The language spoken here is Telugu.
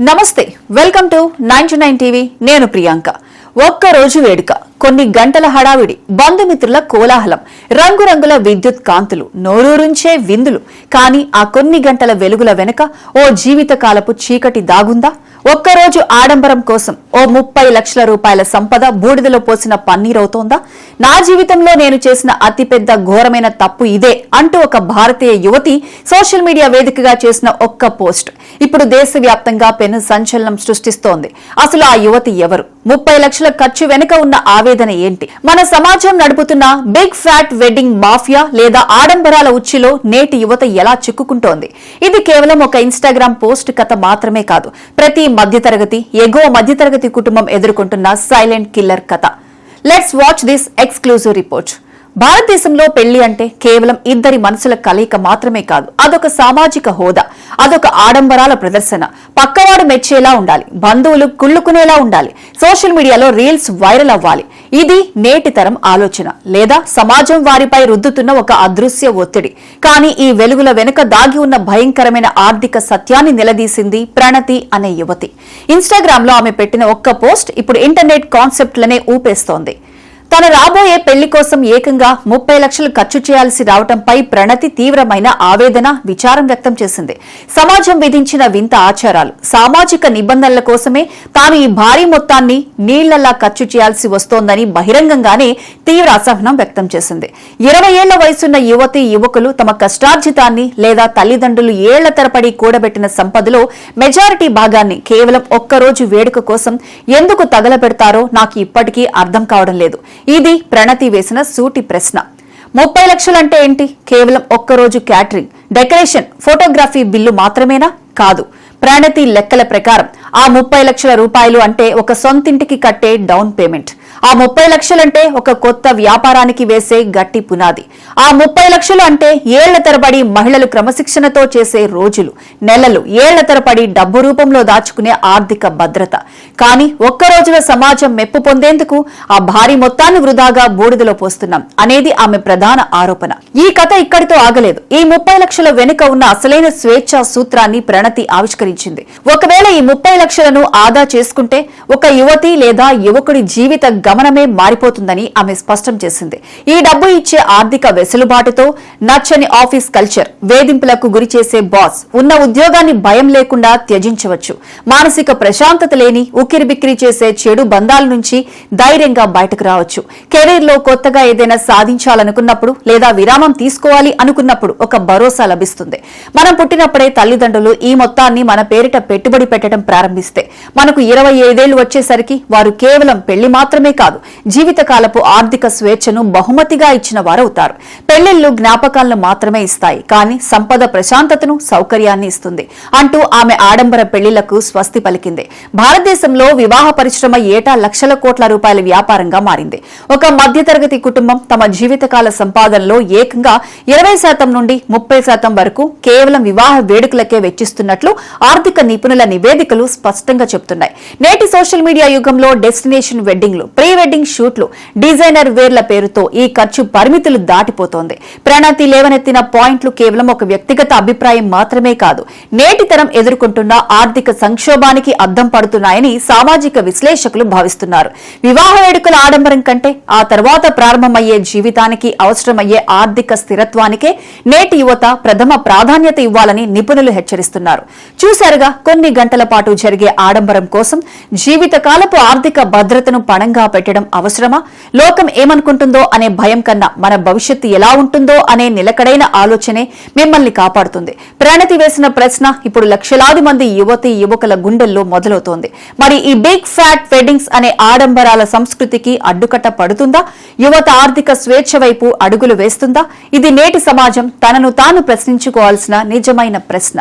నమస్తే, వెల్కమ్ టు 99 టీవీ. నేను ప్రియాంక. ఒక్క రోజు వేడుక, కొన్ని గంటల హడావిడి, బంధుమిత్రుల కోలాహలం, రంగురంగుల విద్యుత్ కాంతులు, నోరూరుంచే విందులు. కానీ ఆ కొన్ని గంటల వెలుగుల వెనుక ఓ జీవితకాలపు చీకటి దాగుందా? ఒక్కరోజు ఆడంబరం కోసం ఓ 30 లక్షల రూపాయల సంపద బూడిదలో పోసిన పన్నీరవుతోందా? నా జీవితంలో నేను చేసిన అతిపెద్ద ఘోరమైన తప్పు ఇదే అంటూ ఒక భారతీయ యువతి సోషల్ మీడియా వేదికగా చేసిన ఒక్క పోస్ట్ ఇప్పుడు దేశవ్యాప్తంగా పెను సంచలనం సృష్టిస్తోంది. అసలు ఆ యువతి ఎవరు? 30 లక్షల ఖర్చు వెనుక ఉన్న ఆవేదన ఏంటి? మన సమాజం నడుపుతున్న బిగ్ ఫ్యాట్ వెడ్డింగ్ మాఫియా లేదా ఆడంబరాల ఉచ్చులో నేటి యువత ఎలా చిక్కుకుంటోంది? ఇది కేవలం ఒక ఇన్స్టాగ్రామ్ పోస్ట్ కథ మాత్రమే కాదు, ప్రతి మధ్యతరగతి, ఎగువ మధ్యతరగతి కుటుంబం ఎదుర్కొంటున్న సైలెంట్ కిల్లర్ కథ. Let's watch this exclusive report. భారతదేశంలో పెళ్లి అంటే కేవలం ఇద్దరి మనసుల కలయిక మాత్రమే కాదు, అదొక సామాజిక హోదా, అదొక ఆడంబరాల ప్రదర్శన. పక్కవాడు మెచ్చేలా ఉండాలి, బంధువులు కుళ్ళుకునేలా ఉండాలి, సోషల్ మీడియాలో రీల్స్ వైరల్ అవ్వాలి. ఇది నేటి తరం ఆలోచన, లేదా సమాజం వారిపై రుద్దుతున్న ఒక అదృశ్య ఒత్తిడి. కానీ ఈ వెలుగుల వెనుక దాగి ఉన్న భయంకరమైన ఆర్థిక సత్యాన్ని నిలదీసింది ప్రణతి అనే యువతి. ఇన్స్టాగ్రామ్ లో ఆమె పెట్టిన ఒక్క పోస్ట్ ఇప్పుడు ఇంటర్నెట్ కాన్సెప్ట్లనే ఊపేస్తోంది. తన రాబోయే పెళ్లి కోసం ఏకంగా 30 లక్షలు ఖర్చు చేయాల్సి రావడంపై ప్రణతి తీవ్రమైన ఆవేదన, విచారం వ్యక్తం చేసింది. సమాజం విధించిన వింత ఆచారాలు, సామాజిక నిబంధనల కోసమే తాను ఈ భారీ మొత్తాన్ని నీళ్లలా ఖర్చు చేయాల్సి వస్తోందని బహిరంగంగానే తీవ్ర అసహనం వ్యక్తం చేసింది. 20 ఏళ్ల వయసున్న యువతి యువకులు తమ కష్టార్జితాన్ని లేదా తల్లిదండ్రులు ఏళ్ల తరబడి కూడబెట్టిన సంపదలో మెజారిటీ భాగాన్ని కేవలం ఒక్కరోజు వేడుక కోసం ఎందుకు తగలబెడతారో నాకు ఇప్పటికీ అర్థం కావడం లేదు. ఇది ప్రణతి వేసిన సూటి ప్రశ్న. 30 లక్షలంటే ఏంటి? కేవలం ఒక్కరోజు క్యాటరింగ్, డెకరేషన్, ఫోటోగ్రఫీ బిల్లు మాత్రమేనా? కాదు. ప్రణతి లెక్కల ప్రకారం ఆ 30 లక్షల రూపాయలు అంటే ఒక సొంతింటికి కట్టే డౌన్ పేమెంట్. ఆ 30 లక్షలంటే ఒక కొత్త వ్యాపారానికి వేసే గట్టి పునాది. ఆ 30 లక్షలు అంటే ఏళ్ల తరబడి మహిళలు క్రమశిక్షణతో చేసే రోజులు, నెలలు, ఏళ్ల తరబడి డబ్బు రూపంలో దాచుకునే ఆర్థిక భద్రత. కానీ ఒక్క రోజుల సమాజం మెప్పు పొందేందుకు ఆ భారీ మొత్తాన్ని వృధాగా బూడిదలో పోస్తున్నాం అనేది ఆమె ప్రధాన ఆరోపణ. ఈ కథ ఇక్కడితో ఆగలేదు. ఈ 30 లక్షల వెనుక ఉన్న అసలైన స్వేచ్ఛా సూత్రాన్ని ప్రణతి ఆవిష్కరించింది. ఒకవేళ ఈ 30 లక్షలను ఆదా చేసుకుంటే ఒక యువతి లేదా యువకుడి జీవిత గమనమే మారిపోతుందని ఆమె స్పష్టం చేసింది. ఈ డబ్బు ఇచ్చే ఆర్థిక వెసులుబాటుతో నచ్చని ఆఫీస్ కల్చర్, వేధింపులకు గురిచేసే బాస్, ఉన్న ఉద్యోగాన్ని భయం లేకుండా త్యజించవచ్చు. మానసిక ప్రశాంతత లేని, ఉక్కిరిబిక్కిరి చేసే చెడు బంధాల నుంచి ధైర్యంగా బయటకు రావచ్చు. కెరీర్ లో కొత్తగా ఏదైనా సాధించాలనుకున్నప్పుడు లేదా విరామం తీసుకోవాలి అనుకున్నప్పుడు ఒక భరోసా లభిస్తుంది. మనం పుట్టినప్పుడే తల్లిదండ్రులు ఈ మొత్తాన్ని మన పేరిట పెట్టుబడి పెట్టడం ప్రారంభిస్తే మనకు 25 ఏళ్లు వచ్చేసరికి వారు కేవలం పెళ్లి మాత్రమే కాదు, జీవితకాలపు ఆర్థిక స్వేచ్ఛను బహుమతిగా ఇచ్చిన వారవుతారు. పెళ్లిళ్లు జ్ఞాపకాలను మాత్రమే ఇస్తాయి, కానీ సంపద ప్రశాంతతను, సౌకర్యాన్ని ఇస్తుంది అంటూ ఆమె ఆడంబర పెళ్లిళ్లకు స్వస్తి పలికింది. భారతదేశంలో వివాహ పరిశ్రమ ఏటా లక్షల కోట్ల రూపాయల వ్యాపారంగా మారింది. ఒక మధ్యతరగతి కుటుంబం తమ జీవితకాల సంపాదనలో ఏకంగా 20% నుండి 30% వరకు కేవలం వివాహ వేడుకలకే వెచ్చిస్తున్నట్లు ఆర్థిక నిపుణుల నివేదికలు స్పష్టంగా చెబుతున్నాయి. నేటి సోషల్ మీడియా యుగంలో డెస్టినేషన్ వెడ్డింగ్లు, ప్రీ వెడ్డింగ్ షూట్లు, డిజైనర్ వేర్ల పేరుతో ఈ ఖర్చు పరిమితులు దాటిపోతోంది. ప్రణతి లేవనెత్తిన పాయింట్లు కేవలం ఒక వ్యక్తిగత అభిప్రాయం మాత్రమే కాదు, నేటి తరం ఎదుర్కొంటున్న ఆర్థిక సంక్షోభానికి అద్దం పడుతున్నాయని సామాజిక విశ్లేషకులు భావిస్తున్నారు. వివాహ వేడుకల ఆడంబరం కంటే ఆ తర్వాత ప్రారంభమయ్యే జీవితానికి అవసరమయ్యే ఆర్థిక స్థిరత్వానికే నేటి యువత ప్రథమ ప్రాధాన్యత ఇవ్వాలని నిపుణులు హెచ్చరిస్తున్నారు. చూశారుగా, కొన్ని గంటల పాటు జరిగే ఆడంబరం కోసం జీవితకాలపు ఆర్థిక భద్రతను పణంగా పెట్టడం అవసరమా? లోకం ఏమనుకుంటుందో అనే భయం కన్నా మన భవిష్యత్తు ఎలా ఉంటుందో అనే నిలకడైన ఆలోచనే మిమ్మల్ని కాపాడుతుంది. ప్రణతి వేసిన ప్రశ్న ఇప్పుడు లక్షలాది మంది యువతీ యువకుల గుండెల్లో మొదలవుతోంది. మరి ఈ బిగ్ ఫ్యాట్ వెడ్డింగ్స్ అనే ఆడంబరాల సంస్కృతికి అడ్డుకట్ట పడుతుందా? యువత ఆర్థిక స్వేచ్ఛ వైపు అడుగులు వేస్తుందా? ఇది నేటి సమాజం తనను తాను ప్రశ్నించుకోవాల్సిన నిజమైన ప్రశ్న.